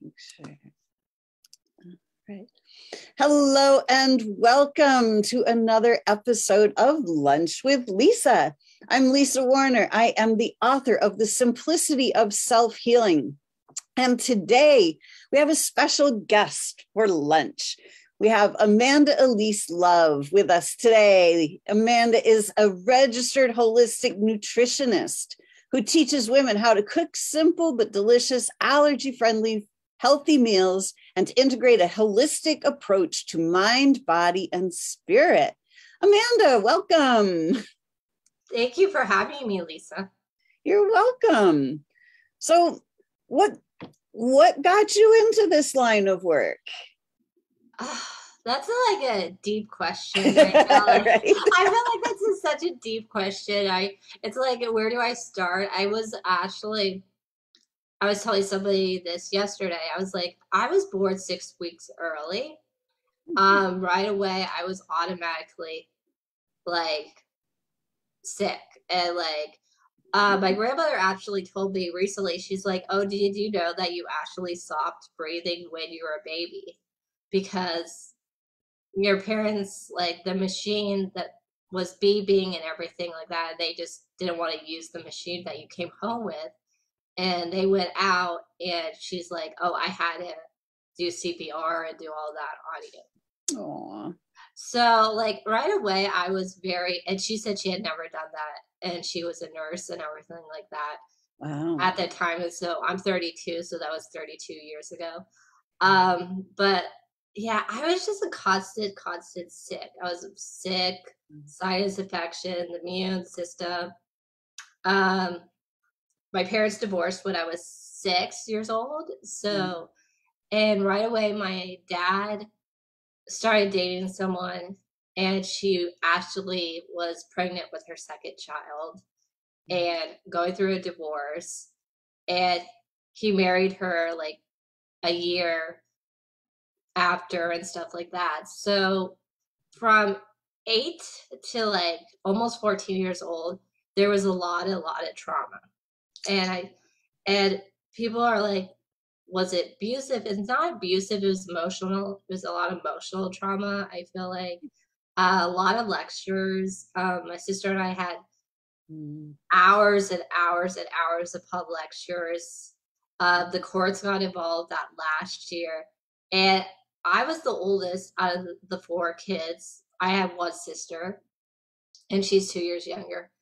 Okay. Right. Hello and welcome to another episode of Lunch with Lisa. I'm Lisa Warner. I am the author of The Simplicity of Self-Healing. And today we have a special guest for lunch. We have Amanda Elise Love with us today. Amanda is a registered holistic nutritionist who teaches women how to cook simple but delicious, allergy-friendly, healthy meals and to integrate a holistic approach to mind, body, and spirit. Amanda, welcome. Thank you for having me, Lisa. You're welcome. So what got you into this line of work? That's like a deep question. Right? I feel like that's such a deep question. It's like, where do I start? I was telling somebody this yesterday. I was like, I was born 6 weeks early. Right away, I was automatically like sick. And like, my grandmother actually told me recently, she's like, oh, did you know that you actually stopped breathing when you were a baby? Because your parents, like the machine that was beeping and everything like that, they just didn't want to use the machine that you came home with. And they went out and she's like, oh, I had to do CPR and do all that on you. Aww. So like right away I was and she said she had never done that. And she was a nurse and everything like that. Wow. At that time. And so I'm 32. So that was 32 years ago. But yeah, I was just a constant sick. I was sick, sinus infection, the immune system. My parents divorced when I was 6 years old. So, and right away, my dad started dating someone, and she actually was pregnant with her second child and going through a divorce. And he married her like a year after and stuff like that. So, from 8 to like almost 14 years old, there was a lot of trauma. And people are like, was it abusive? It's not abusive. It was emotional. It was a lot of emotional trauma. I feel like a lot of lectures. My sister and I had hours and hours and hours of pub lectures. The courts got involved that last year. And I was the oldest out of the 4 kids. I have one sister, and she's 2 years younger.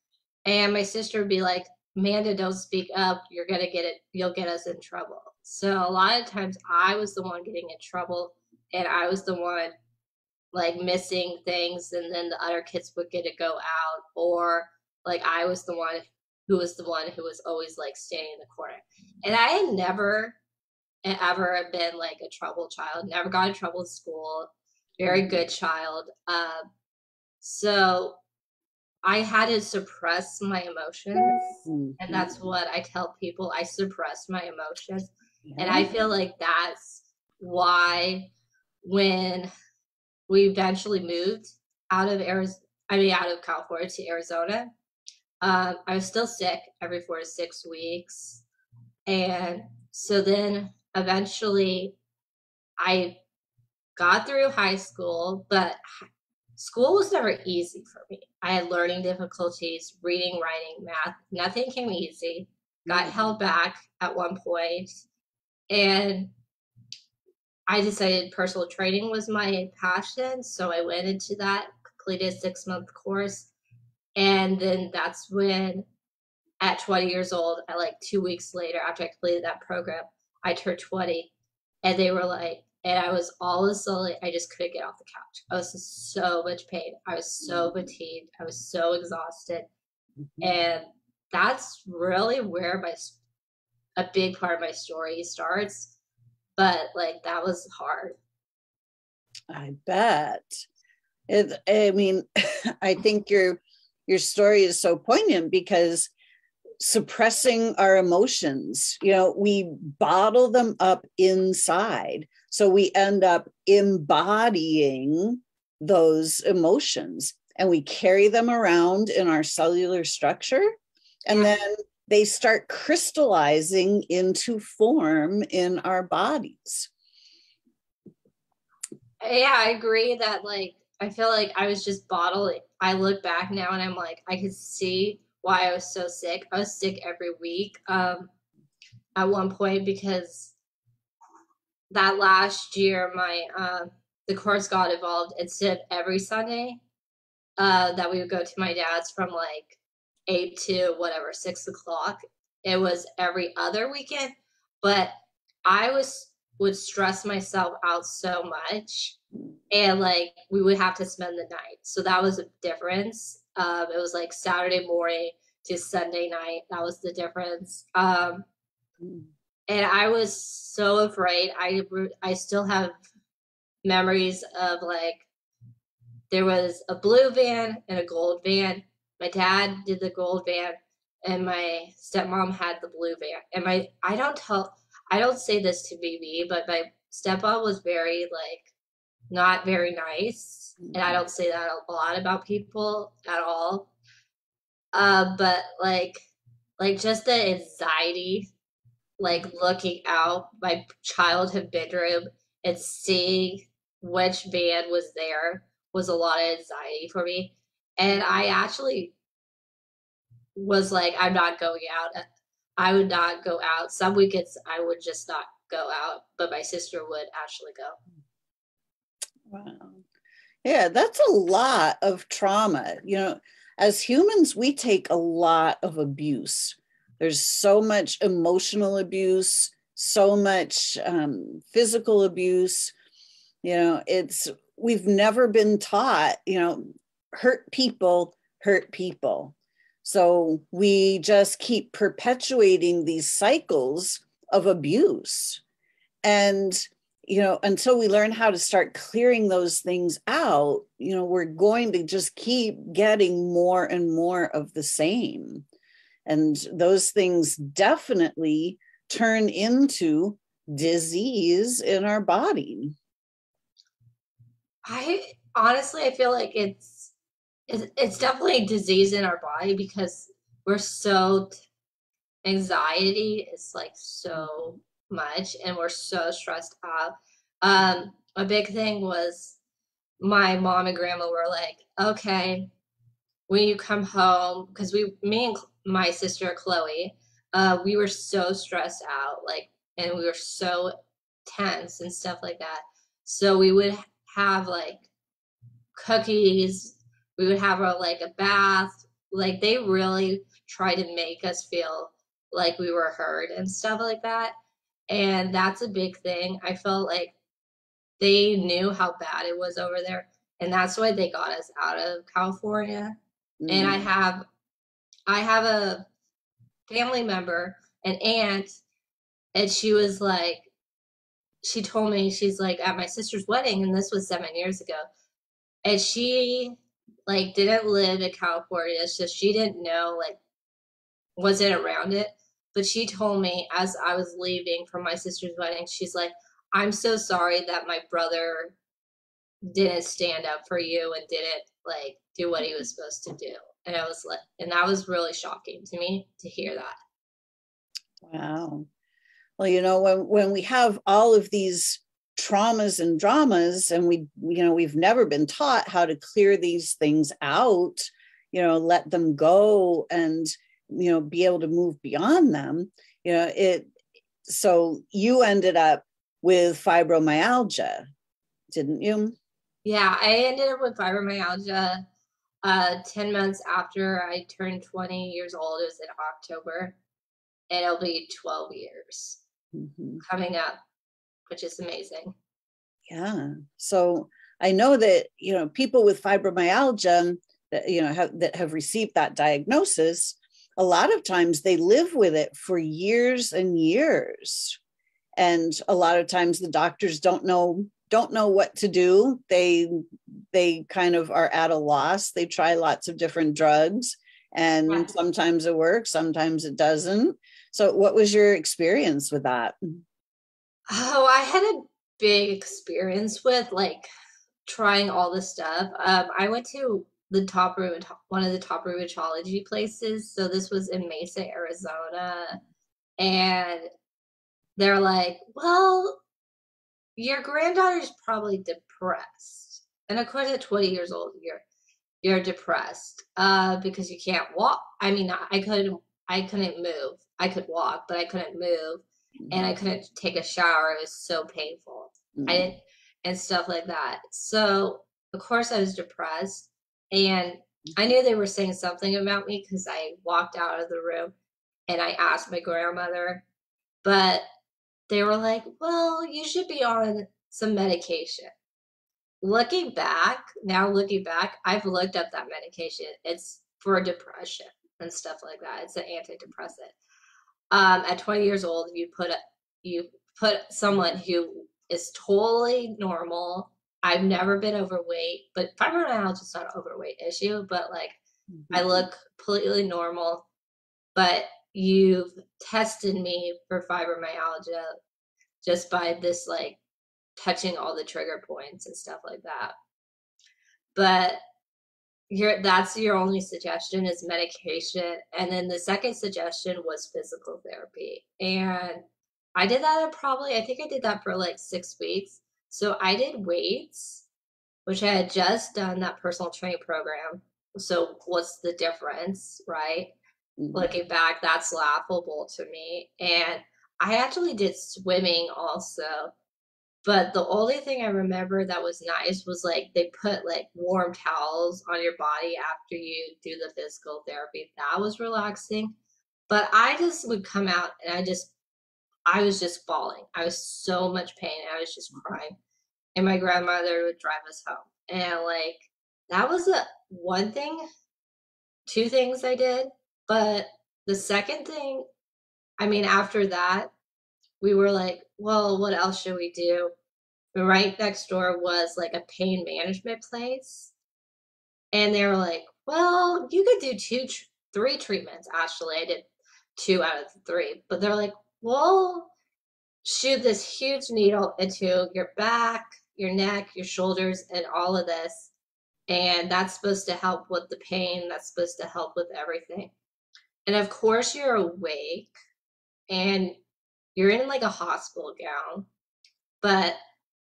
And my sister would be like, Amanda, don't speak up. You'll get us in trouble. So a lot of times I was the one getting in trouble, and I was the one like missing things, and then the other kids would get to go out, or like I was the one who was always like standing in the corner. And I had never ever been like a trouble child, never got in trouble in school, very good child. So I had to suppress my emotions, and that's what I tell people. I suppress my emotions, and I feel like that's why when we eventually moved out of California to Arizona, I was still sick every 4 to 6 weeks, and so then eventually I got through high school, but school was never easy for me. I had learning difficulties, reading, writing, math. Nothing came easy. Got held back at one point. And I decided personal training was my passion. So I went into that, completed a 6-month course. And then that's when, at 20 years old, like 2 weeks later, after I completed that program, I turned 20. And they were like, and I was all of a sudden, I just couldn't get off the couch. I was in so much pain. I was so fatigued. I was so exhausted. And that's really where a big part of my story starts. But like, that was hard. I bet. I think your story is so poignant because suppressing our emotions, we bottle them up inside. So we end up embodying those emotions and we carry them around in our cellular structure. And then they start crystallizing into form in our bodies. Yeah, I agree that like I feel like I was just bottled. I look back now and I'm like, I could see why I was so sick. I was sick every week at one point because that last year my the course got involved. Instead of every Sunday that we would go to my dad's from like 8 to whatever 6 o'clock. It was every other weekend, but I would stress myself out so much, and like we would have to spend the night. So that was a difference. It was like Saturday morning to Sunday night. That was the difference. And I was so afraid. I still have memories of like there was a blue van and a gold van. My dad did the gold van, and my stepmom had the blue van. And I don't say this to be me, but my stepmom was very like not very nice, and I don't say that a lot about people at all. But like just the anxiety, like looking out my childhood bedroom and seeing which band was there was a lot of anxiety for me. And I actually was like, I'm not going out. I would not go out. Some weekends I would just not go out, but my sister would actually go. Wow. Yeah, that's a lot of trauma. As humans, we take a lot of abuse. There's so much emotional abuse, so much physical abuse. We've never been taught, hurt people hurt people. So we just keep perpetuating these cycles of abuse. And until we learn how to start clearing those things out, we're going to just keep getting more and more of the same. And those things definitely turn into disease in our body. I feel like it's definitely a disease in our body because we're so anxiety is like so much and we're so stressed out. A big thing was my mom and grandma were like, okay, when you come home, because me and my sister Chloe, we were so stressed out, like, and we were so tense and stuff like that. So we would have like cookies, we would have like a bath. Like they really try to make us feel like we were heard and stuff like that. And that's a big thing. I felt like they knew how bad it was over there. And that's why they got us out of California. And I have a family member, an aunt, and she told me, she's like at my sister's wedding, and this was 7 years ago. And she like didn't live in California, so she didn't know, like wasn't around it. But she told me as I was leaving from my sister's wedding, she's like, I'm so sorry that my brother didn't stand up for you and didn't like do what he was supposed to do. And I was like, and that was really shocking to me to hear that. Wow. Well, when we have all of these traumas and dramas, and we've never been taught how to clear these things out, let them go, and be able to move beyond them. So you ended up with fibromyalgia, didn't you? Yeah, I ended up with fibromyalgia 10 months after I turned 20 years old. It was in October, and it'll be 12 years coming up, which is amazing. Yeah. So I know that, people with fibromyalgia that have received that diagnosis, a lot of times they live with it for years and years. And a lot of times the doctors don't know what to do. They kind of are at a loss. They try lots of different drugs, and sometimes it works, sometimes it doesn't. So what was your experience with that? Oh, I had a big experience with like trying all this stuff. I went to one of the top rheumatology places. So this was in Mesa, Arizona. And they're like, well, your granddaughter's probably depressed. And of course, at 20 years old, you're depressed because you can't walk. I mean, I couldn't move. I could walk, but I couldn't move, and I couldn't take a shower. It was so painful. I didn't, and stuff like that. So of course I was depressed, and I knew they were saying something about me because I walked out of the room and I asked my grandmother, but they were like, well, you should be on some medication. Looking back, I've looked up that medication. It's for depression and stuff like that. It's an antidepressant. At 20 years old, you put someone who is totally normal. I've never been overweight, but fibromyalgia is not an overweight issue, but like I look completely normal, but you've tested me for fibromyalgia just by this like touching all the trigger points and stuff like that. But that's your only suggestion is medication. And then the second suggestion was physical therapy. And I did that I think I did that for like 6 weeks. So I did weights, which I had just done that personal training program. So what's the difference, right? Looking back, that's laughable to me. And I actually did swimming also. But the only thing I remember that was nice was like they put like warm towels on your body after you do the physical therapy. That was relaxing. But I just would come out and I was just bawling. I was so much pain. I was just crying. And my grandmother would drive us home. And like that was the one thing, two things I did. But the second thing, I mean, after that, we were like, well, what else should we do? Right next door was like a pain management place. And they were like, well, you could do three treatments. Actually, I did 2 out of 3. But they're like, well, shoot this huge needle into your back, your neck, your shoulders, and all of this. And that's supposed to help with the pain. That's supposed to help with everything. And of course, you're awake and you're in like a hospital gown, but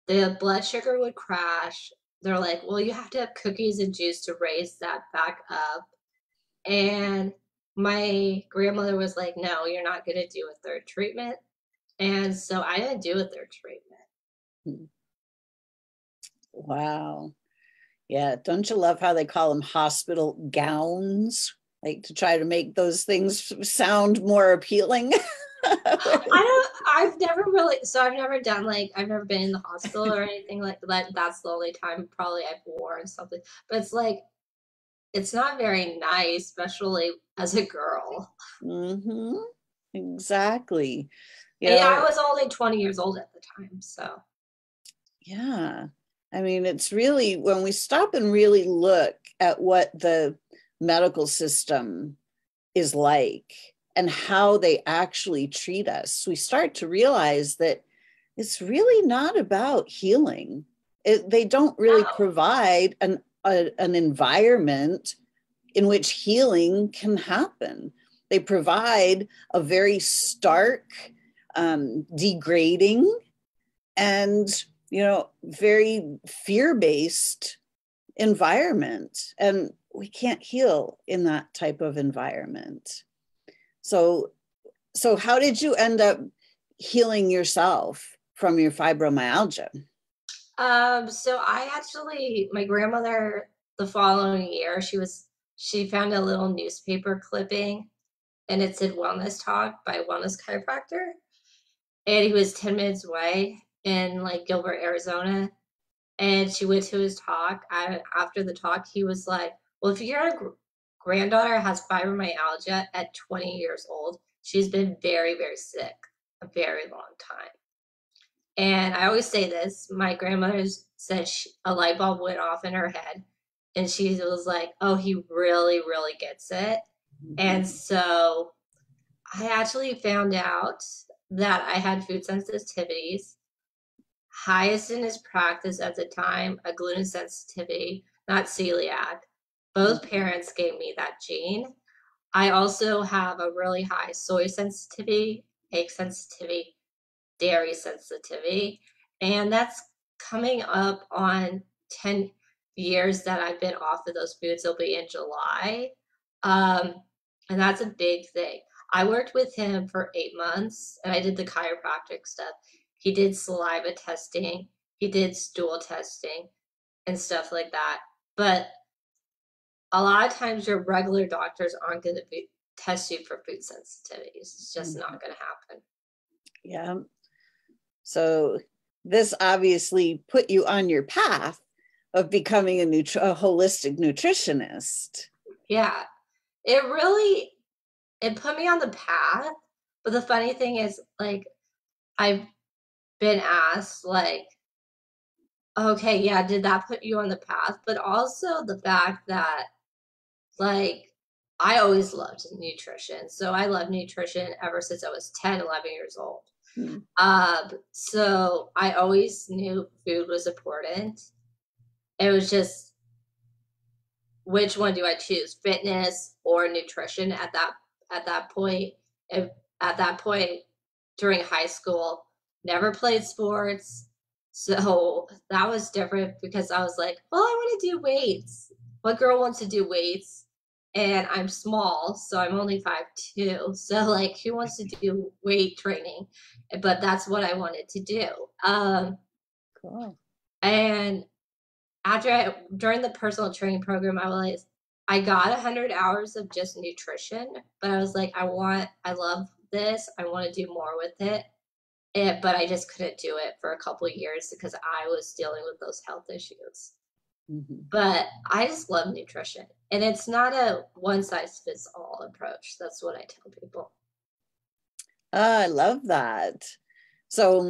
the blood sugar would crash. They're like, well, you have to have cookies and juice to raise that back up. And my grandmother was like, no, you're not going to do a third treatment. And so I didn't do a third treatment. Wow. Yeah. Don't you love how they call them hospital gowns? Like to try to make those things sound more appealing. I've never done like, I've never been in the hospital or anything like that. That's the only time probably I've worn something. But it's like, it's not very nice, especially as a girl. Mm-hmm. Exactly. And I was only 20 years old at the time, so. Yeah. I mean, it's really when we stop and really look at what the medical system is like and how they actually treat us, we start to realize that it's really not about healing. They don't really provide an environment in which healing can happen. They provide a very stark, degrading, and very fear-based environment. And we can't heal in that type of environment. So how did you end up healing yourself from your fibromyalgia? So my grandmother, the following year, she found a little newspaper clipping and it said Wellness Talk by a wellness chiropractor. And he was 10 minutes away in like Gilbert, Arizona. And she went to his talk. After the talk, he was like, well, if your granddaughter has fibromyalgia at 20 years old, she's been very, very sick a very long time. And I always say this, my grandmother said a light bulb went off in her head. And she was like, oh, he really, really gets it. Mm-hmm. And so I actually found out that I had food sensitivities. Highest in his practice at the time, a gluten sensitivity, not celiac, Both parents gave me that gene. I also have a really high soy sensitivity, egg sensitivity, dairy sensitivity, and that's coming up on 10 years that I've been off of those foods. It'll be in July. And that's a big thing. I worked with him for 8 months and I did the chiropractic stuff. He did saliva testing, he did stool testing and stuff like that. But a lot of times your regular doctors aren't going to test you for food sensitivities. It's just not going to happen. Yeah. So this obviously put you on your path of becoming a holistic nutritionist. Yeah, it put me on the path. But the funny thing is, like, I've been asked, like, okay, yeah, did that put you on the path? But also the fact that, like, I always loved nutrition. So I loved nutrition ever since I was 10, 11 years old. So I always knew food was important. It was just, which one do I choose, fitness or nutrition at that point? At that point during high school, never played sports. So that was different because I was like, well, I want to do weights. What girl wants to do weights? And I'm small, so I'm only 5'2". So like, who wants to do weight training? But that's what I wanted to do. Cool. And during the personal training program, I realized I got 100 hours of just nutrition, but I was like, I love this. I want to do more with it. But I just couldn't do it for a couple of years because I was dealing with those health issues. But I just love nutrition. And it's not a one size fits all approach. That's what I tell people. I love that. So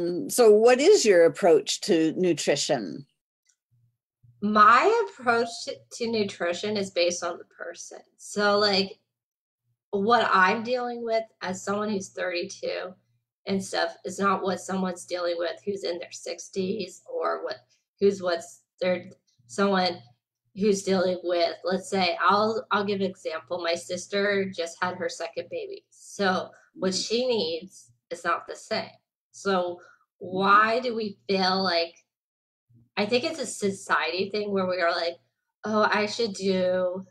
what is your approach to nutrition? My approach to nutrition is based on the person. So like what I'm dealing with as someone who's 32 and stuff is not what someone's dealing with who's in their 60s or someone who's dealing with, let's say, I'll give an example. My sister just had her second baby. So what she needs is not the same. So why do we feel like, I think it's a society thing where we are like, oh, I should do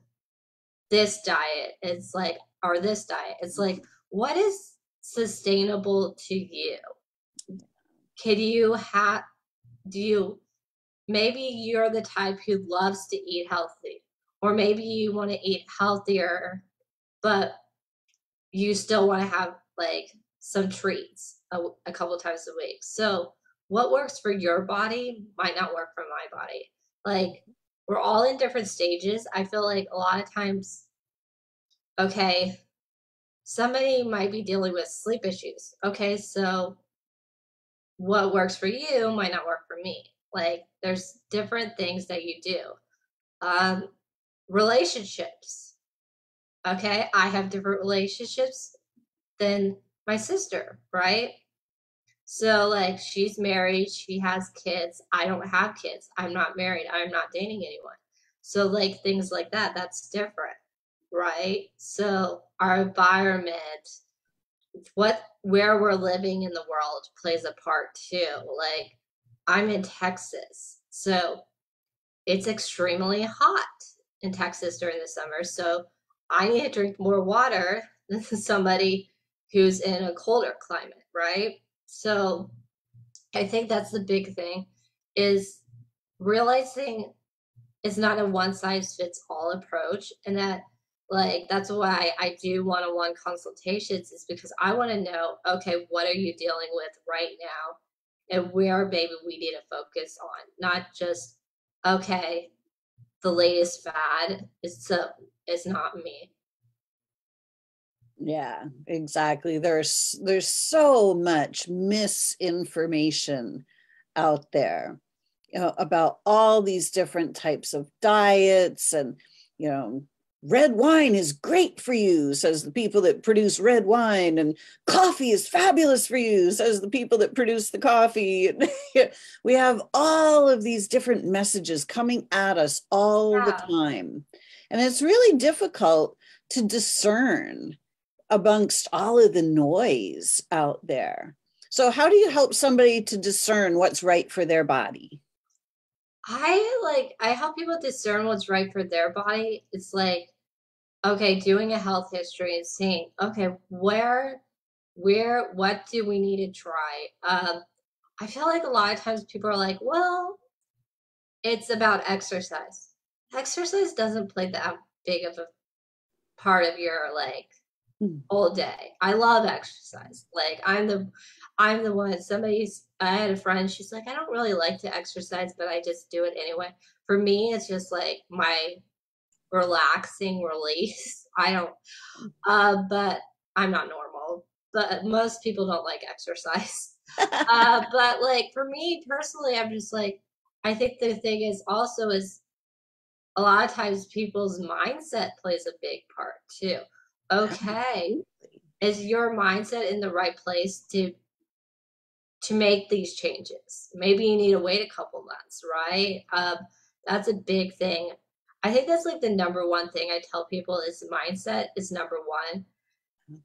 this diet. It's like, or this diet. It's like, what is sustainable to you? Maybe you're the type who loves to eat healthy, or maybe you want to eat healthier, but you still want to have like some treats a couple times a week. So what works for your body might not work for my body. Like, we're all in different stages. I feel like a lot of times, okay, somebody might be dealing with sleep issues. Okay, so what works for you might not work for me. Like, there's different things that you do. Relationships. Okay, I have different relationships than my sister, right? So, like, she's married, she has kids. I don't have kids. I'm not married. I'm not dating anyone. So, like, things like that, that's different, right? So, our environment, where we're living in the world plays a part too. Like, I'm in Texas, so it's extremely hot in Texas during the summer. So I need to drink more water than somebody who's in a colder climate, right? So I think that's the big thing, is realizing it's not a one size fits all approach, and that, like, that's why I do one-on-one consultations, is because I want to know, okay, what are you dealing with right now, and where maybe we need to focus on, not just, okay, the latest fad is not me. Yeah, exactly. There's so much misinformation out there, about all these different types of diets, and red wine is great for you, says the people that produce red wine, and coffee is fabulous for you, says the people that produce the coffee. We have all of these different messages coming at us all the time. And it's really difficult to discern amongst all of the noise out there. So how do you help somebody to discern what's right for their body? I help people discern what's right for their body. It's like, okay, doing a health history and seeing, okay, what do we need to try? I feel like a lot of times people are like, well, it's about exercise. Exercise doesn't play that big of a part of your like whole day. I love exercise. Like I'm the one. I had a friend, she's like, I don't really like to exercise, but I just do it anyway. For me, it's just like my relaxing release. I don't but I'm not normal. But most people don't like exercise. But like for me personally, I'm just like, I think the thing is also is a lot of times people's mindset plays a big part too. Okay, is your mindset in the right place to make these changes? Maybe you need to wait a couple months, right? That's a big thing. I think that's like the number one thing I tell people is mindset is number one.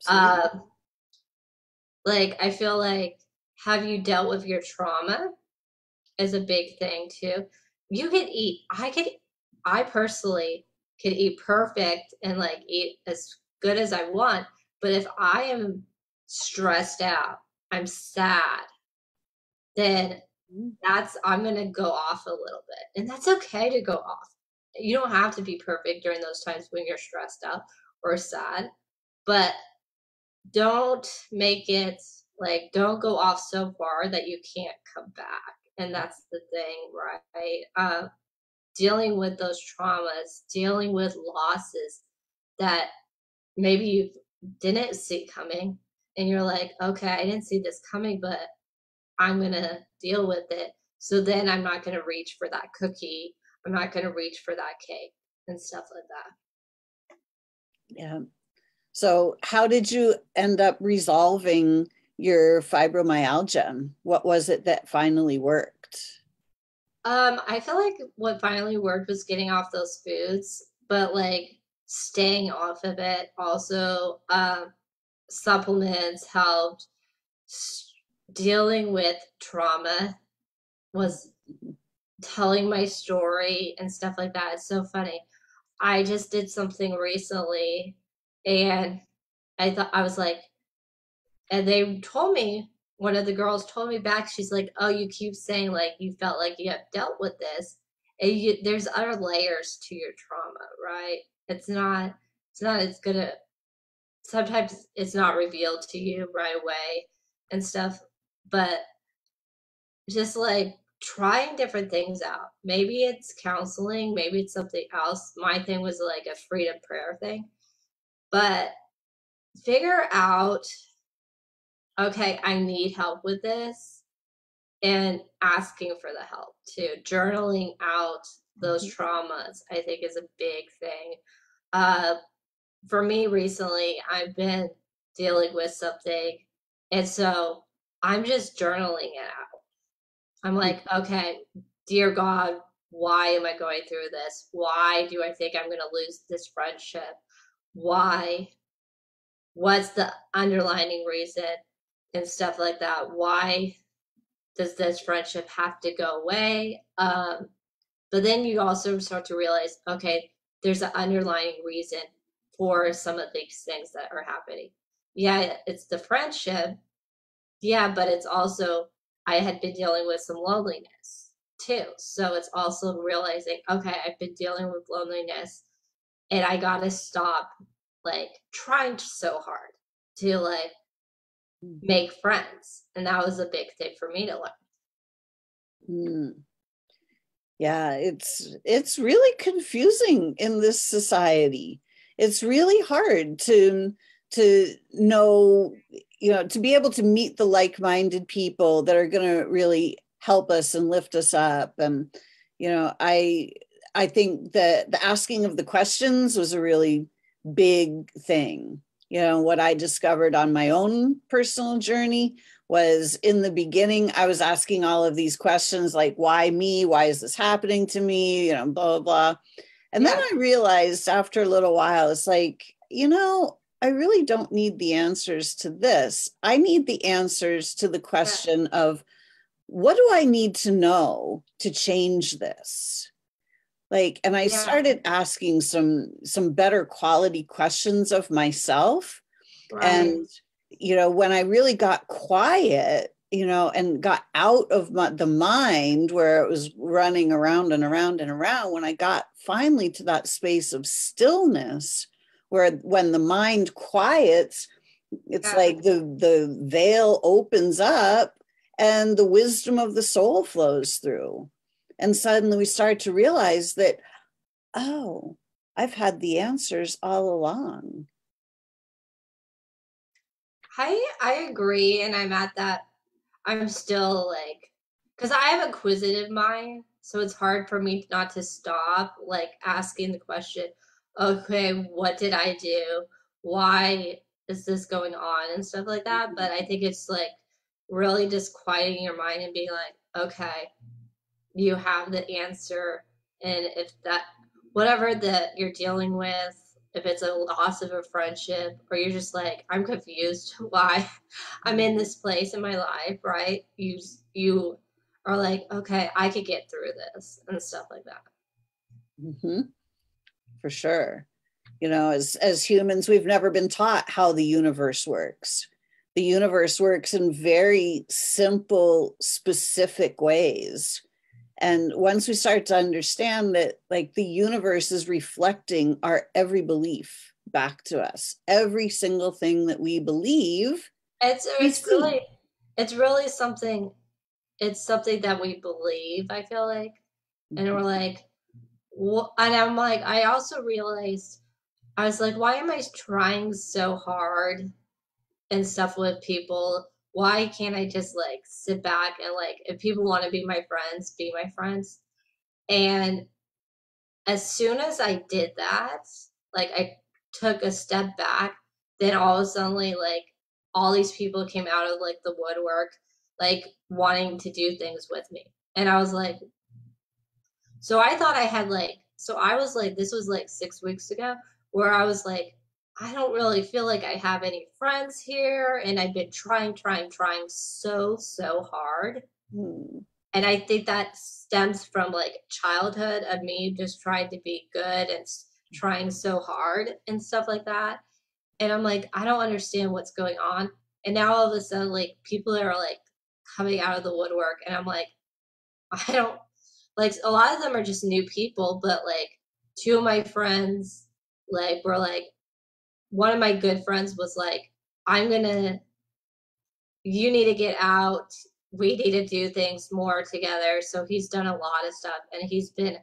Absolutely. Like I feel like, have you dealt with your trauma is a big thing too. You could eat. I personally could eat perfect and like eat as good as I want. But if I am stressed out, I'm sad, then I'm gonna go off a little bit. And that's okay to go off. You don't have to be perfect during those times when you're stressed out or sad, but don't make it like don't go off so far that you can't come back. And that's the thing, right? Dealing with those traumas, dealing with losses that maybe you didn't see coming, and you're like, okay, I didn't see this coming, but I'm gonna deal with it. So then I'm not gonna reach for that cookie. I'm not gonna reach for that cake and stuff like that. Yeah. So how did you end up resolving your fibromyalgia? What was it that finally worked? I feel like what finally worked was getting off those foods, but like staying off of it. Also, supplements helped. Dealing with trauma was telling my story and stuff like that. It's so funny. I just did something recently and I was like, and they told me, one of the girls told me back, she's like, oh, you keep saying like you felt like you have dealt with this. And there's other layers to your trauma, right? It's not, it's gonna, sometimes it's not revealed to you right away and stuff, but just like trying different things out. Maybe it's counseling, maybe it's something else. My thing was like a freedom prayer thing, but figure out, okay, I need help with this and asking for the help too. Journaling out those traumas, I think, is a big thing. Uh, for me recently, I've been dealing with something, and so I'm just journaling it out. I'm like, okay, dear God, why am I going through this? Why do I think I'm going to lose this friendship? Why? What's the underlining reason and stuff like that? Why does this friendship have to go away? But then you also start to realize, okay, there's an underlying reason for some of these things that are happening. Yeah, it's the friendship. Yeah, but it's also, I had been dealing with some loneliness too. So it's also realizing, okay, I've been dealing with loneliness and I got to stop like trying so hard to like make friends. And that was a big thing for me to learn. Mm. Yeah, it's really confusing in this society. It's really hard to know, to be able to meet the like-minded people that are going to really help us and lift us up. And I think that the asking of the questions was a really big thing. What I discovered on my own personal journey was in the beginning, I was asking all of these questions like, why me? Why is this happening to me? Blah, blah, blah. And then I realized after a little while, it's like, I really don't need the answers to this. I need the answers to the question of, what do I need to know to change this? And I started asking some better quality questions of myself. And, when I really got quiet, and got out of the mind where it was running around and around and around, when I got finally to that space of stillness, where when the mind quiets, it's like the veil opens up and the wisdom of the soul flows through. And suddenly we start to realize that, oh, I've had the answers all along. I agree. And I'm at that, I'm still like, because I have a inquisitive mind. So it's hard for me not to stop like asking the question, okay, what did I do? Why is this going on? And stuff like that. But I think it's like really just quieting your mind and being like, okay, you have the answer. And if that, whatever that you're dealing with, if it's a loss of a friendship, or you're just like, I'm confused why I'm in this place in my life, right? You are like, okay, I could get through this and stuff like that. Mm-hmm. For sure. As humans, we've never been taught how the universe works. The universe works in very simple, specific ways. And once we start to understand that, like, the universe is reflecting our every belief back to us, every single thing that we believe, it's really something. It's something that we believe, I feel like, and we're like, and I'm like, I also realized, I was like, why am I trying so hard and stuff with people? Why can't I just like sit back and like, if people want to be my friends, be my friends? And as soon as I did that, like I took a step back, then all of a sudden, like all these people came out of like the woodwork, like wanting to do things with me. And I was like, so I thought I had like, so I was like, this was like 6 weeks ago, where I was like, I don't really feel like I have any friends here. And I've been trying so hard. And I think that stems from like childhood of me just trying to be good and trying so hard and stuff like that. And I'm like, I don't understand what's going on. And now all of a sudden, like people are like coming out of the woodwork, and I'm like, I don't like, a lot of them are just new people, but like two of my friends, like, were like, one of my good friends was like, you need to get out. We need to do things more together. So he's done a lot of stuff, and he's been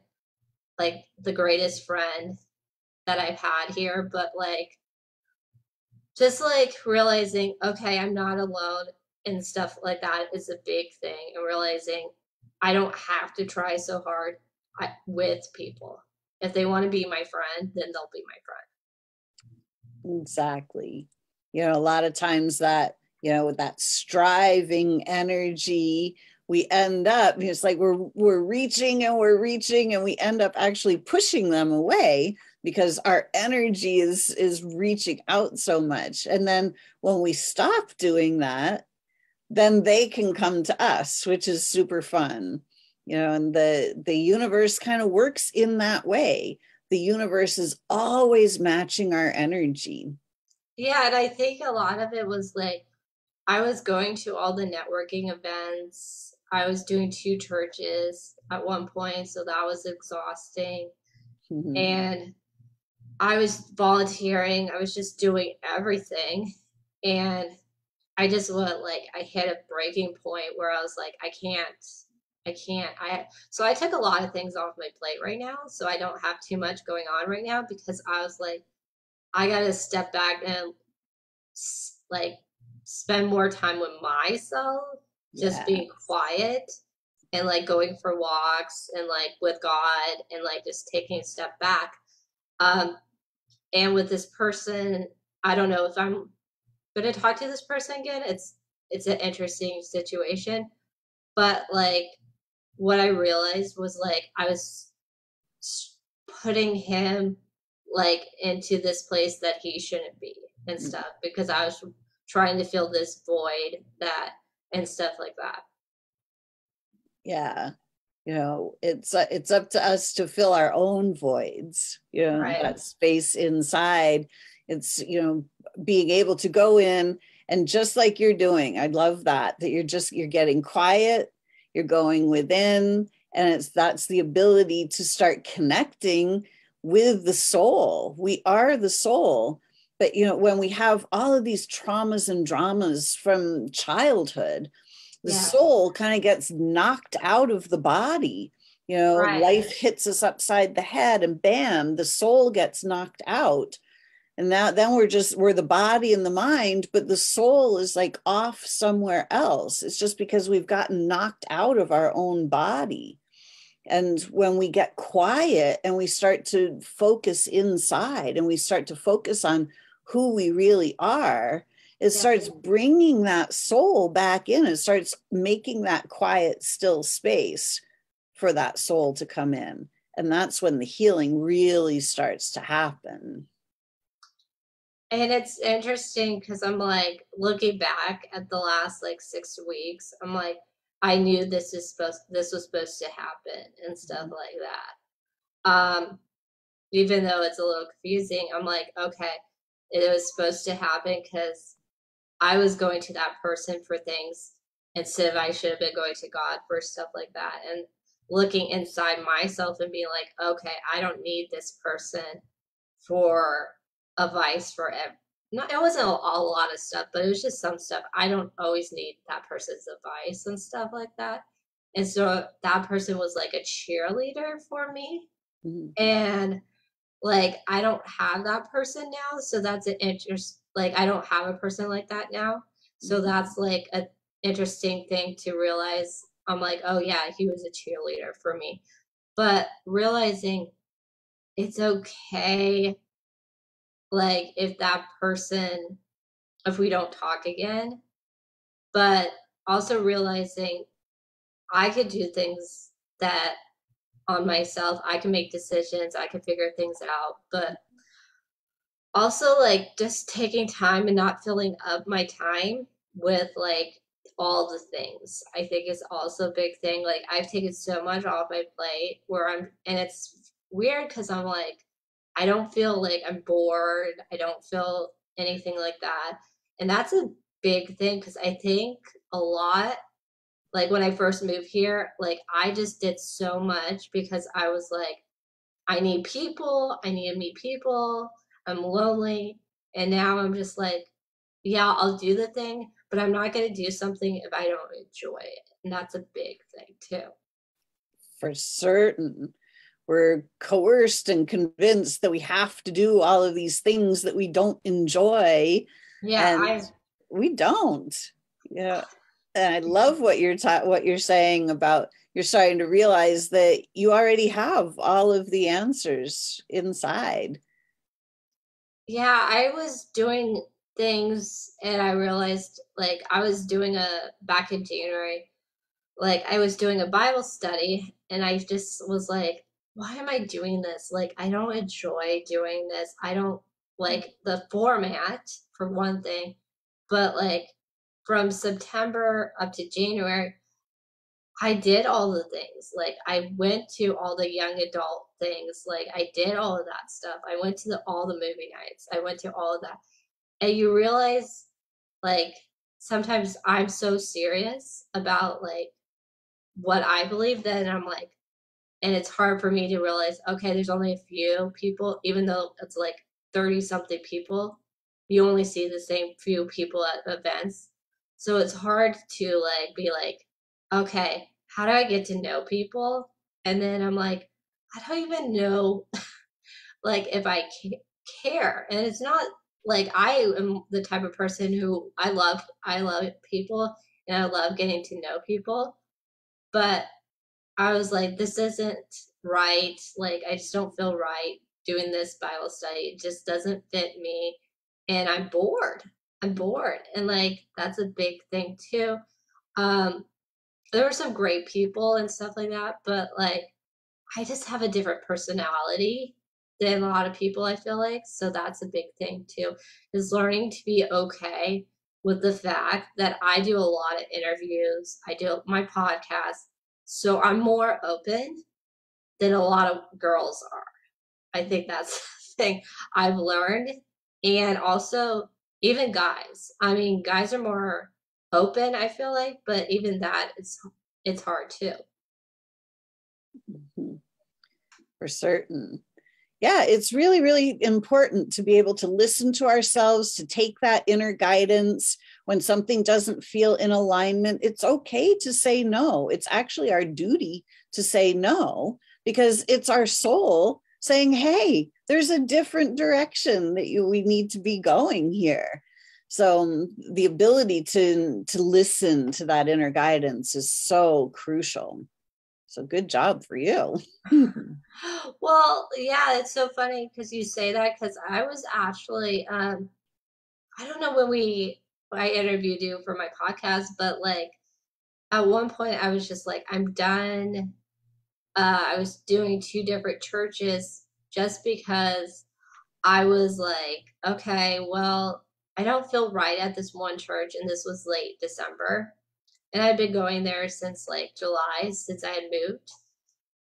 like the greatest friend that I've had here. But like, just like realizing, okay, I'm not alone and stuff like that is a big thing. And realizing I don't have to try so hard with people. If they want to be my friend, then they'll be my friend. Exactly. A lot of times that, with that striving energy, we end up, it's like we're reaching and we end up actually pushing them away because our energy is reaching out so much. And then when we stop doing that, then they can come to us, which is super fun. And the universe kind of works in that way. The universe is always matching our energy. Yeah, and I think a lot of it was like, I was going to all the networking events. I was doing 2 churches at one point, so that was exhausting. Mm-hmm. And I was volunteering. I was just doing everything. And I just went like, I hit a breaking point where I was like, I can't. So I took a lot of things off my plate right now. So I don't have too much going on right now, because I was like, I got to step back and like spend more time with myself, just being quiet and like going for walks and like with God and like just taking a step back. And with this person, I don't know if I'm going to talk to this person again. It's an interesting situation, but like what I realized was like I was putting him like into this place that he shouldn't be and stuff, because I was trying to fill this void that and stuff like that. Yeah. It's up to us to fill our own voids, Right. that space inside. It's, being able to go in and just like you're doing. I love that you're getting quiet, you're going within, and that's the ability to start connecting with the soul. We are the soul. But, when we have all of these traumas and dramas from childhood, the Yeah. soul kind of gets knocked out of the body. Right. Life hits us upside the head and bam, the soul gets knocked out. And then we're the body and the mind, but the soul is like off somewhere else. It's just because we've gotten knocked out of our own body. And when we get quiet and we start to focus inside and we start to focus on who we really are, it starts bringing that soul back in. It starts making that quiet, still space for that soul to come in. And that's when the healing really starts to happen. And it's interesting because I'm like looking back at the last like 6 weeks, I'm like, I knew this was supposed to happen and stuff like that. Even though it's a little confusing, I'm like, okay, it was supposed to happen because I was going to that person for things instead of I should have been going to God for stuff like that. And looking inside myself and being like, okay, I don't need this person for advice for not it wasn't a lot of stuff, but it was just some stuff. I don't always need that person's advice and stuff like that. And so that person was like a cheerleader for me. Mm-hmm. And like I don't have that person now, so that's an interest. Like I don't have a person like that now, so that's like a interesting thing to realize. I'm like, oh yeah, he was a cheerleader for me, but realizing it's okay, like if we don't talk again, but also realizing I could do things that on myself, I can make decisions, I can figure things out, but also like just taking time and not filling up my time with like all the things I think is also a big thing. Like I've taken so much off my plate where and it's weird because I'm like, I don't feel like I'm bored, I don't feel anything like that. And that's a big thing because I think a lot, like when I first moved here, like I just did so much because I was like, I need people. I need to meet people. I'm lonely. And now I'm just like, yeah, I'll do the thing, but I'm not going to do something if I don't enjoy it. And that's a big thing too. For certain. We're coerced and convinced that we have to do all of these things that we don't enjoy. Yeah, And we don't. Yeah. And I love what you're saying about you're starting to realize that you already have all of the answers inside. yeah, I was doing things and I realized like I was doing back in January, like I was doing a Bible study and I just was like, why am I doing this? Like I don't enjoy doing this. I don't like the format for one thing, but like from September up to January, I did all the things. Like I went to all the young adult things. Like I did all of that stuff. I went to all the movie nights. I went to all of that. And you realize like sometimes I'm so serious about like what I believe, then I'm like, and it's hard for me to realize, okay, there's only a few people, even though it's like 30 something people, you only see the same few people at events. So it's hard to like be like, okay, how do I get to know people? And then I'm like, I don't even know like if I care. And it's not like I am the type of person who I love people and I love getting to know people, but I was like, this isn't right. Like, I just don't feel right doing this Bible study. It just doesn't fit me. And I'm bored. I'm bored. And like, that's a big thing too. Um, there were some great people and stuff like that, but like, I just have a different personality than a lot of people, I feel like. So that's a big thing too, is learning to be okay with the fact that I do a lot of interviews. I do my podcast. So I'm more open than a lot of girls are. I think that's the thing I've learned. And also, even guys. I mean, guys are more open, I feel like, but even that, it's hard too. For certain. Yeah, it's really, really important to be able to listen to ourselves, to take that inner guidance. When something doesn't feel in alignment, it's okay to say no. It's actually our duty to say no, because it's our soul saying, hey, there's a different direction that we need to be going here. So the ability to listen to that inner guidance is so crucial. So good job for you. Well, yeah, it's so funny because you say that, because I was actually I don't know when I interviewed you for my podcast, but like at one point I was just like, I'm done. I was doing two different churches just because I was like, okay, well, I don't feel right at this one church, and this was late December. And I'd been going there since like July, since I had moved.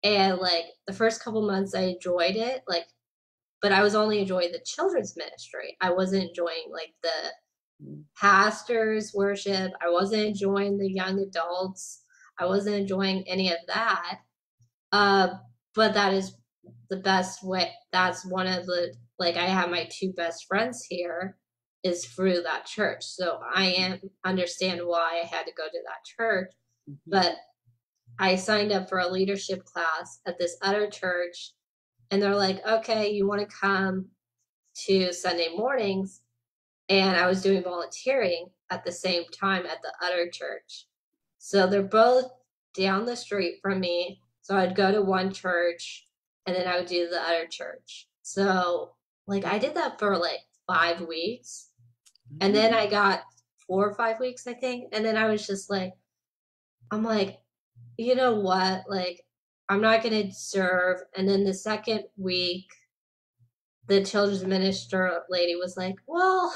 And like the first couple months I enjoyed it, like, but I was only enjoying the children's ministry. I wasn't enjoying like the pastors worship. I wasn't enjoying the young adults. I wasn't enjoying any of that. Uh, but that is the best way. That's one of the, like, I have my two best friends here is through that church. So I understand why I had to go to that church. But I signed up for a leadership class at this other church, and they're like, okay, you want to come to Sunday mornings? And I was doing volunteering at the same time at the other church. So they're both down the street from me. So I'd go to one church and then I would do the other church. So like I did that for like 5 weeks. And then I got 4 or 5 weeks, I think. And then I was just like, I'm like, you know what? Like, I'm not going to serve. And then the second week, the children's minister lady was like, well,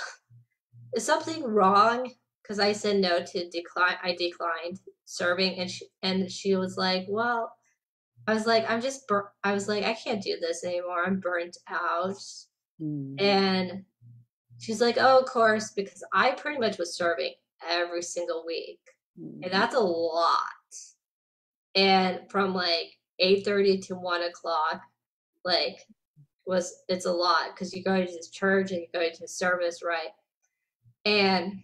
is something wrong? Because I said no to decline. I declined serving, and she was like, well, I was like, I was like, I can't do this anymore. I'm burnt out. And she's like, oh, of course, because I pretty much was serving every single week, and that's a lot. And from like 8:30 to 1 o'clock, like it's a lot because you go to this church and you go to service, right? And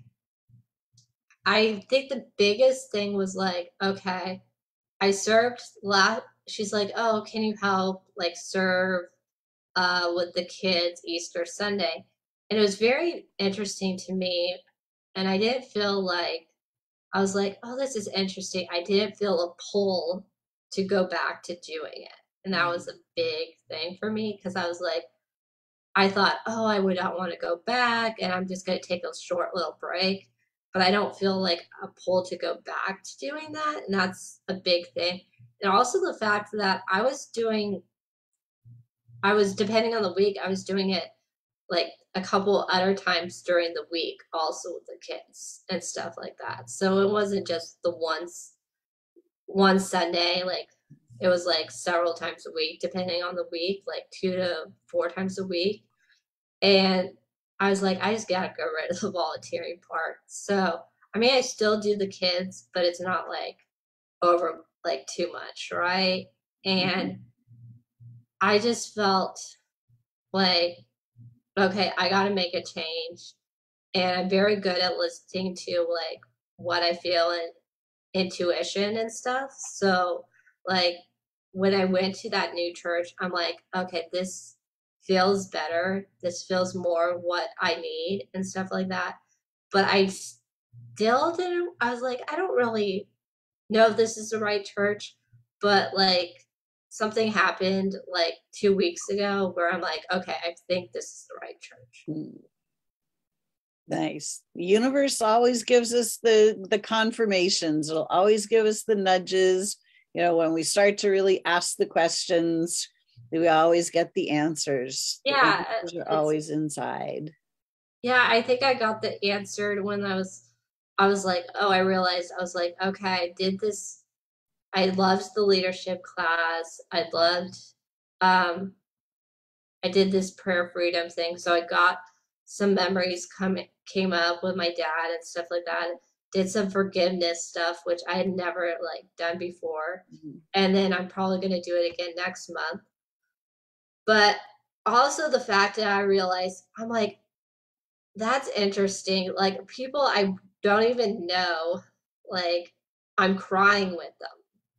I think the biggest thing was like, okay, I served she's like, oh, can you help like serve with the kids Easter Sunday? And it was very interesting to me. And I didn't feel like, I was like, oh, this is interesting. I didn't feel a pull to go back to doing it. And that was a big thing for me because I was like, I thought, oh, I would not want to go back and I'm just going to take a short little break. But I don't feel like a pull to go back to doing that. And that's a big thing. And also the fact that depending on the week, I was doing it like a couple other times during the week, also with the kids and stuff like that. So it wasn't just the one Sunday, like it was like several times a week, depending on the week, like 2 to 4 times a week. And I was like, I just gotta go rid of the volunteering part. So, I mean, I still do the kids, but it's not like over like too much, right? And I just felt like, okay, I gotta make a change. And I'm very good at listening to like what I feel and intuition and stuff. So, like, when I went to that new church, I'm like, okay, this feels better. This feels more what I need and stuff like that. But I still didn't, I was like, I don't really know if this is the right church. But like, something happened like 2 weeks ago where I'm like, okay, I think this is the right church. Nice. The universe always gives us the confirmations. It'll always give us the nudges. When we start to really ask the questions, we always get the answers. Yeah, The answers are always inside. Yeah, I think I got the answered when I was like, oh, I realized, I was like, okay, I did this. I loved the leadership class. Um, I did this prayer freedom thing. So I got some memories came up with my dad and stuff like that. Did some forgiveness stuff, which I had never like done before. Mm-hmm. And then I'm probably going to do it again next month. But also the fact that I realized, I'm like, that's interesting. Like people I don't even know, like I'm crying with them.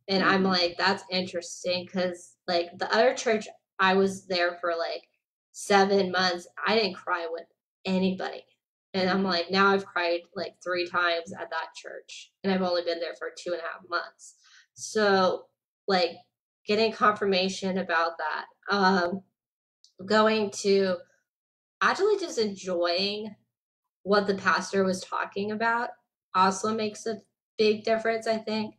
And I'm like, that's interesting because like the other church, I was there for like 7 months. I didn't cry with anybody. And I'm like, now I've cried like 3 times at that church. And I've only been there for 2.5 months. So like getting confirmation about that. Going to actually just enjoying what the pastor was talking about also makes a big difference, I think.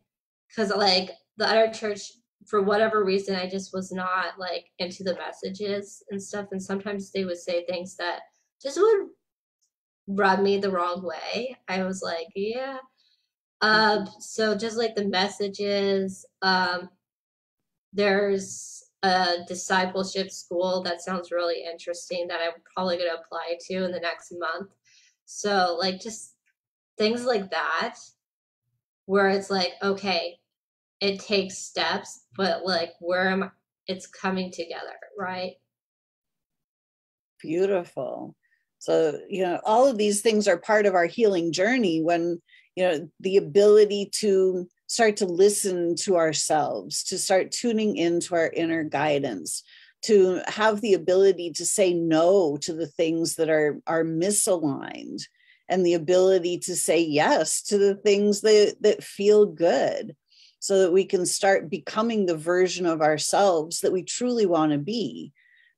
Because, like, the other church, for whatever reason, I just was not, like, into the messages and stuff. And sometimes they would say things that just would rub me the wrong way. I was like, yeah. So just like the messages, there's a discipleship school that sounds really interesting that I'm probably going to apply to in the next month. So, like, just things like that, where it's like, okay, it takes steps, but like, it's coming together, right? Beautiful. So, all of these things are part of our healing journey when, the ability to start to listen to ourselves, to start tuning into our inner guidance, to have the ability to say no to the things that are misaligned, and the ability to say yes to the things that feel good, so that we can start becoming the version of ourselves that we truly want to be.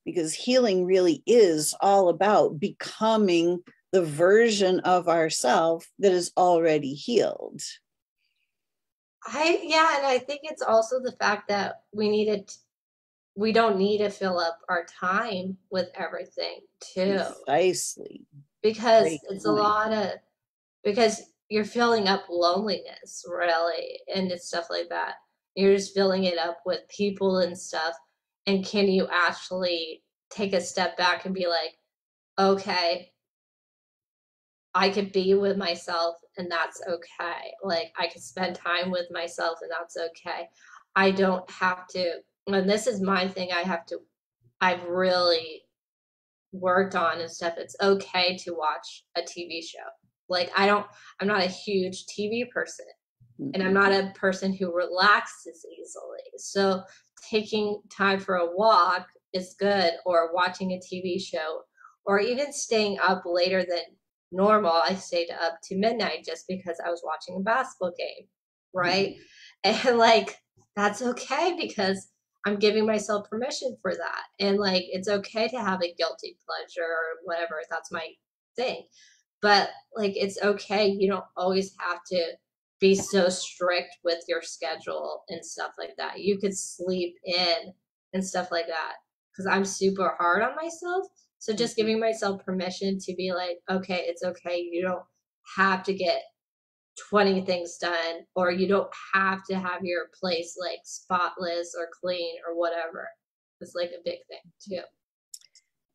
Because healing really is all about becoming the version of ourself that is already healed. And I think it's also the fact that we don't need to fill up our time with everything too. Precisely. Because Great it's point. because you're filling up loneliness, really, and it's stuff like that. You're just filling it up with people and stuff. And can you actually take a step back and be like, okay, I could be with myself and that's okay. Like I could spend time with myself and that's okay. I don't have to, and this is my thing, I've really worked on and stuff. It's okay to watch a TV show. Like I'm not a huge TV person, and I'm not a person who relaxes easily. So taking time for a walk is good, or watching a TV show, or even staying up later than normal. I stayed up to midnight just because I was watching a basketball game, right? And like that's okay because I'm giving myself permission for that. And like it's okay to have a guilty pleasure or whatever. That's my thing. But like it's okay. You don't always have to be so strict with your schedule and stuff like that. You could sleep in and stuff like that. Because I'm super hard on myself. So just giving myself permission to be like, okay, it's okay. You don't have to get 20 things done, or you don't have to have your place like spotless or clean or whatever. It's like a big thing too.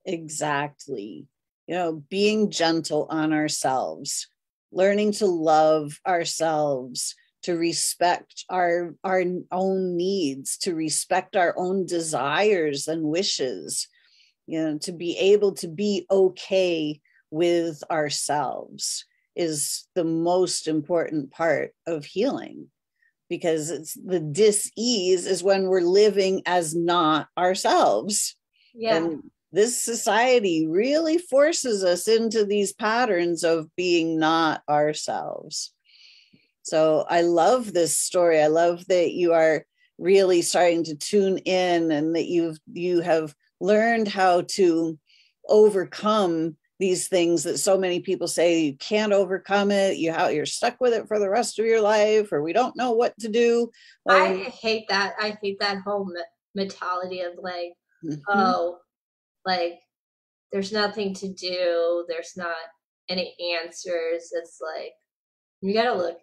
Exactly. Being gentle on ourselves, learning to love ourselves, to respect our own needs, to respect our own desires and wishes, to be able to be okay with ourselves is the most important part of healing, because it's the dis-ease is when we're living as not ourselves. Yeah. And this society really forces us into these patterns of being not ourselves. So I love this story. I love that you are really starting to tune in, and that you have learned how to overcome these things that so many people say you can't overcome it, you're stuck with it for the rest of your life, or we don't know what to do. Well, I hate that. I hate that whole mentality of like, mm-hmm. oh, like there's nothing to do. There's not any answers. It's like, you got to look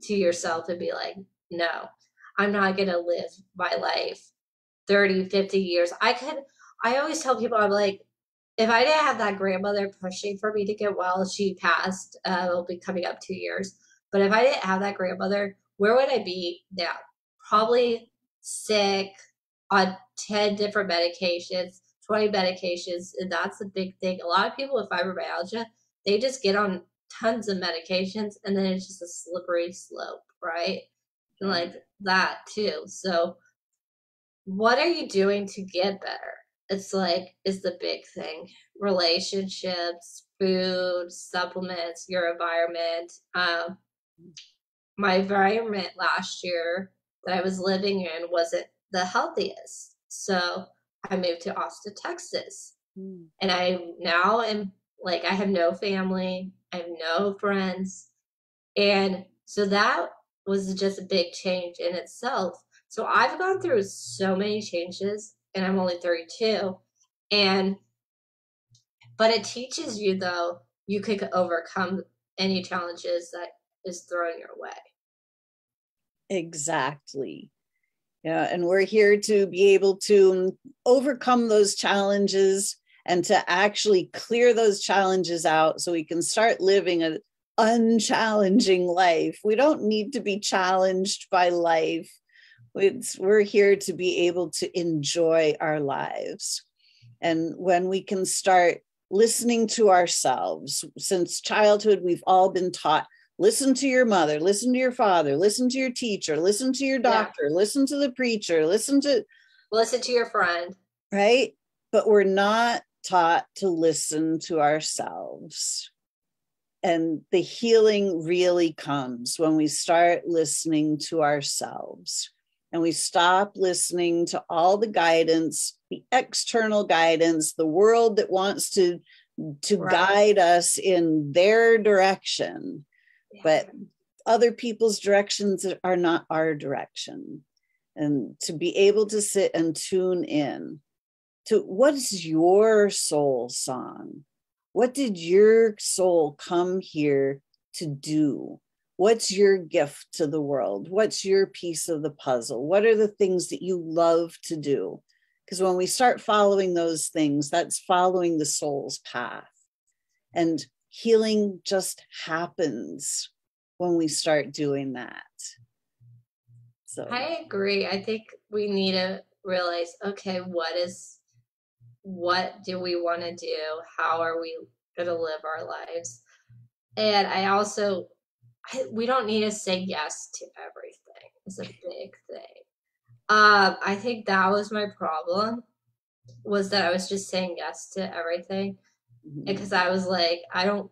to yourself and be like, no, I'm not going to live my life 30, 50 years. I always tell people, I'm like, if I didn't have that grandmother pushing for me to get well, she passed, it'll be coming up 2 years. But if I didn't have that grandmother, where would I be now? Probably sick on 10 different medications, 20 medications. And that's the big thing. A lot of people with fibromyalgia, they just get on tons of medications and then it's just a slippery slope, right? And like that too. So what are you doing to get better? It's like, is the big thing. Relationships, food, supplements, your environment. My environment last year that I was living in wasn't the healthiest. So I moved to Austin, Texas. And I now am like, I have no family, I have no friends. And so that was just a big change in itself. So I've gone through so many changes and I'm only 32. But it teaches you though, you could overcome any challenges that is thrown your way. Exactly. Yeah. And we're here to be able to overcome those challenges and to actually clear those challenges out so we can start living an unchallenging life. We don't need to be challenged by life. We're here to be able to enjoy our lives. And when we can start listening to ourselves, since childhood, we've all been taught, listen to your mother, listen to your father, listen to your teacher, listen to your doctor, listen to the preacher, listen to your friend. Right? But we're not taught to listen to ourselves. And the healing really comes when we start listening to ourselves and we stop listening to all the guidance, the external guidance, the world that wants to guide us in their direction. But other people's directions are not our direction. And to be able to sit and tune in to what's your soul song? What did your soul come here to do? What's your gift to the world? What's your piece of the puzzle? What are the things that you love to do? Because when we start following those things, that's following the soul's path. And healing just happens when we start doing that. So I agree. I think we need to realize, okay, what do we want to do? How are we going to live our lives? And we don't need to say yes to everything. It's a big thing. I think that was my problem, was that I was just saying yes to everything. Because I was like, I don't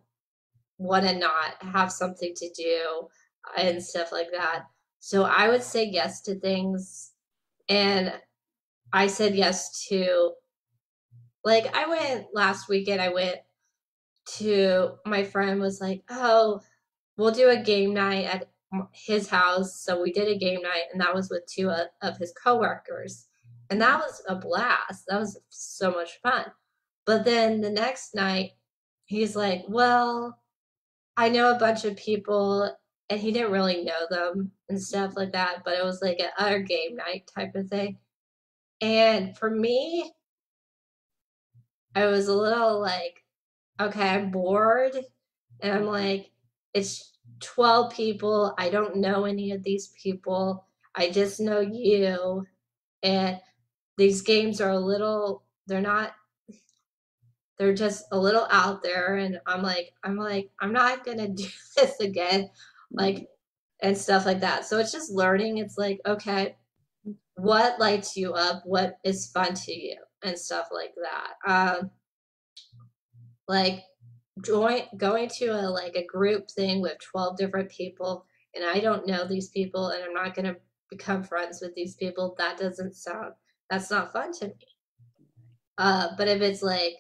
want to not have something to do and stuff like that. So I would say yes to things. And I said yes to, like, last weekend, I went to, my friend was like, oh, we'll do a game night at his house. So we did a game night, and that was with two of his coworkers. And that was a blast. That was so much fun. But then the next night, he's like, well, I know a bunch of people, and he didn't really know them and stuff like that, but it was like an other game night type of thing. And for me, I was a little like, okay, I'm bored. And I'm like, it's 12 people. I don't know any of these people. I just know you. And these games are they're just a little out there. And I'm like, I'm not going to do this again. Like, and stuff like that. So it's just learning. It's like, okay, what lights you up? What is fun to you? And stuff like that. Like going to a group thing with 12 different people, and I don't know these people, and I'm not going to become friends with these people. That's not fun to me. But if it's like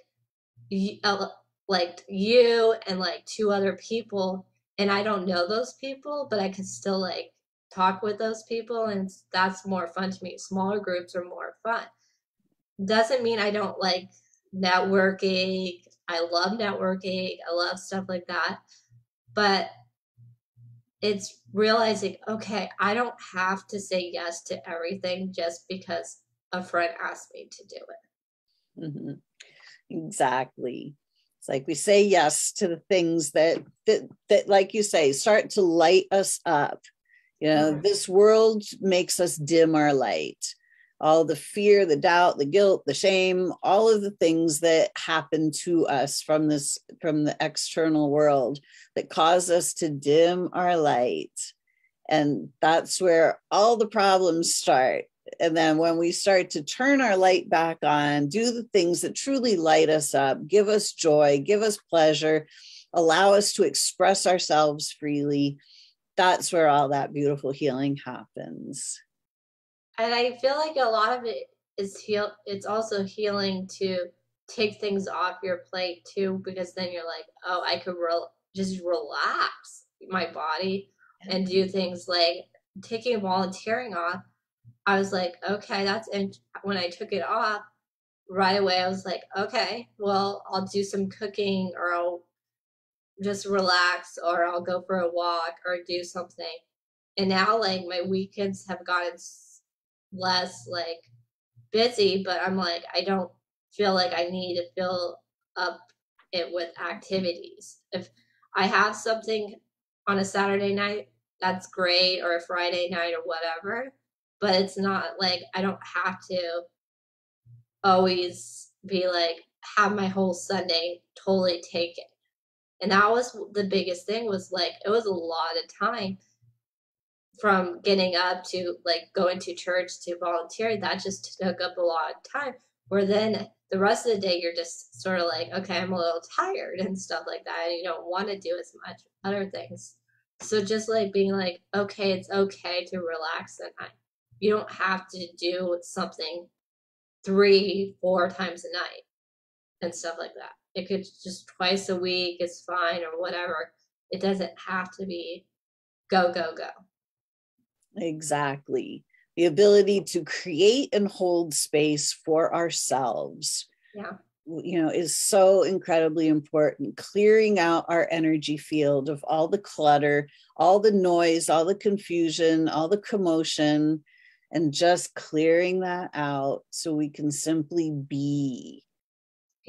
like you and like two other people, and I don't know those people, but I can still like talk with those people, and that's more fun to me. Smaller groups are more fun. Doesn't mean I don't like networking. I love networking. I love stuff like that. But it's realizing, okay, I don't have to say yes to everything just because a friend asked me to do it. Mm-hmm. Exactly. It's like we say yes to the things that, like you say, start to light us up. This world makes us dim our light. All the fear, the doubt, the guilt, the shame, all of the things that happen to us from the external world that cause us to dim our light. And that's where all the problems start. And then when we start to turn our light back on, do the things that truly light us up, give us joy, give us pleasure, allow us to express ourselves freely, that's where all that beautiful healing happens. And I feel like a lot of it is it's also healing to take things off your plate too, because then you're like, oh, I could just relax my body and do things like taking volunteering off. I was like, okay, when I took it off right away, I was like, okay, well, I'll do some cooking, or I'll just relax, or I'll go for a walk or do something. And now like my weekends have gotten less like busy, but I'm like, I don't feel like I need to fill up it with activities. If I have something on a Saturday night, that's great, or a Friday night or whatever, but it's not like I don't have to always be like have my whole Sunday totally taken. And that was the biggest thing, was like it was a lot of time from getting up to like going to church to volunteer. That just took up a lot of time, where then the rest of the day you're just sort of like, okay, I'm a little tired and stuff like that, and you don't want to do as much other things. So just like being like, okay, it's okay to relax at night. You don't have to do something 3-4 times a night and stuff like that. It could just twice a week is fine, or whatever. It doesn't have to be go, go, go. Exactly. The ability to create and hold space for ourselves, Yeah, is so incredibly important. Clearing out our energy field of all the clutter, all the noise, all the confusion, all the commotion, and just clearing that out so we can simply be.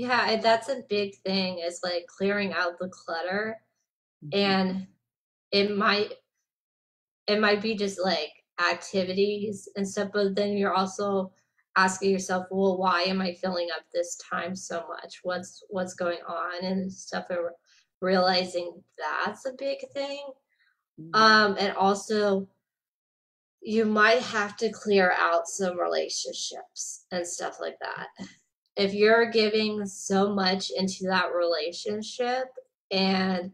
yeah, and that's a big thing, is like clearing out the clutter. And it might be just like activities and stuff, but then you're also asking yourself, well, why am I filling up this time so much? What's going on and stuff, and realizing that's a big thing. And also you might have to clear out some relationships and stuff like that. If you're giving so much into that relationship, and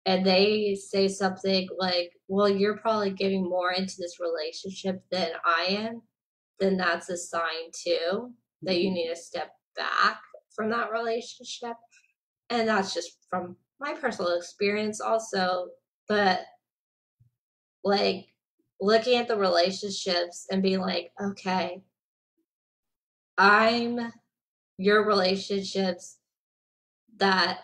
they say something like, well, you're probably giving more into this relationship than I am, then that's a sign too that you need to step back from that relationship. And that's just from my personal experience also. But like looking at the relationships and being like, okay, I'm your relationships that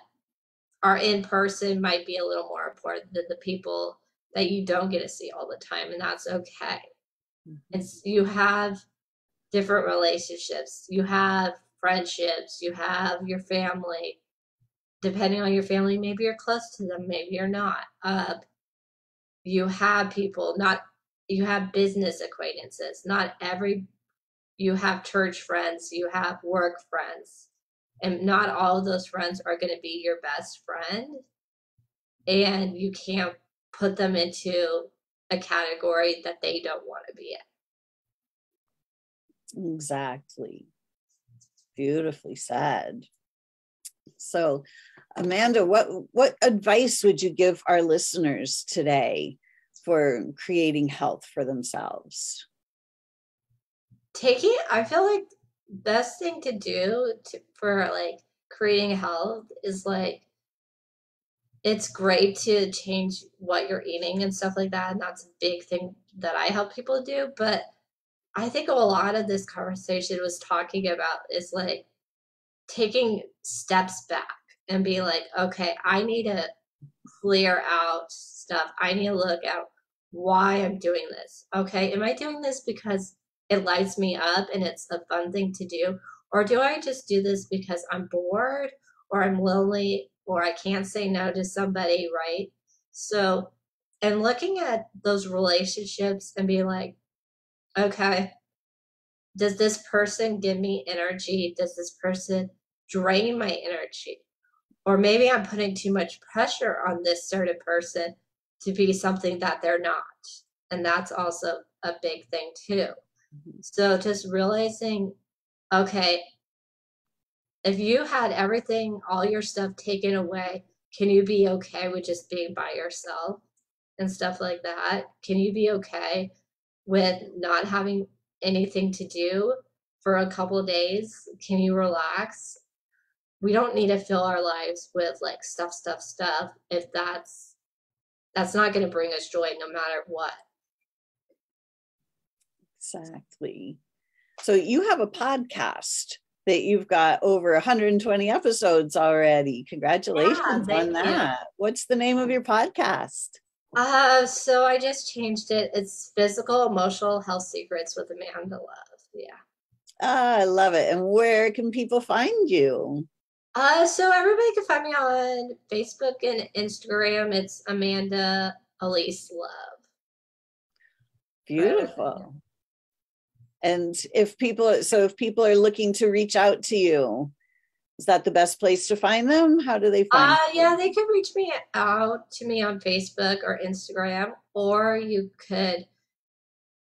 are in person might be a little more important than the people that you don't get to see all the time, and that's okay. It's you have different relationships, you have friendships, you have your family. Depending on your family, maybe you're close to them, maybe you're not. You have people, not you have business acquaintances. Not every You have church friends, you have work friends, and not all of those friends are going to be your best friend. And you can't put them into a category that they don't want to be in. Exactly. Beautifully said. So, Amanda, what advice would you give our listeners today for creating health for themselves? I feel like best thing to do for like creating health is like, it's great to change what you're eating and stuff like that. And that's a big thing that I help people do. But I think a lot of this conversation was talking about is like taking steps back and being like, okay, I need to clear out stuff. I need to look at why I'm doing this. Okay, am I doing this because it lights me up and it's a fun thing to do? Or do I just do this because I'm bored or I'm lonely or I can't say no to somebody, right? So, and looking at those relationships and being like, okay, does this person give me energy? Does this person drain my energy? Or maybe I'm putting too much pressure on this certain person to be something that they're not. And that's also a big thing too. So just realizing, okay, if you had everything, all your stuff taken away, can you be okay with just being by yourself and stuff like that? Can you be okay with not having anything to do for a couple of days? Can you relax? We don't need to fill our lives with like stuff if that's not going to bring us joy no matter what. Exactly. So you have a podcast that you've got over 120 episodes already. Congratulations on that. You. What's the name of your podcast? So I just changed it. It's Physical Emotional Health Secrets with Amanda Love. Yeah. I love it. And where can people find you? So everybody can find me on Facebook and Instagram. It's Amanda Elise Love. Beautiful. And if people are looking to reach out to you, is that the best place to find them? How do they find you? Yeah, they can reach me out to me on Facebook or Instagram, or you could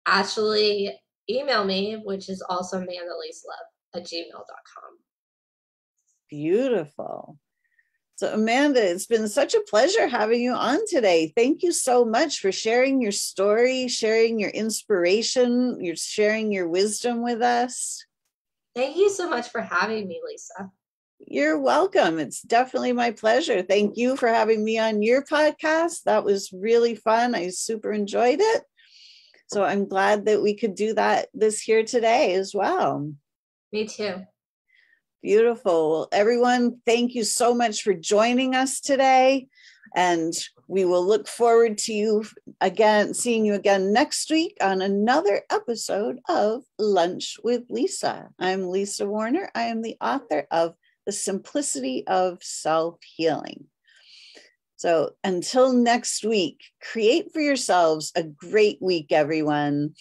actually email me, which is also amandaliselove@gmail.com. Beautiful. So Amanda, it's been such a pleasure having you on today. Thank you so much for sharing your story, sharing your inspiration, you're sharing your wisdom with us. Thank you so much for having me, Lisa. You're welcome. It's definitely my pleasure. Thank you for having me on your podcast. That was really fun. I super enjoyed it. So I'm glad that we could do this here today as well. Me too. Beautiful. Well, everyone, thank you so much for joining us today. And we will look forward to seeing you again next week on another episode of Lunch with Lisa. I'm Lisa Warner. I am the author of The Simplicity of Self-Healing. So until next week, create for yourselves a great week, everyone.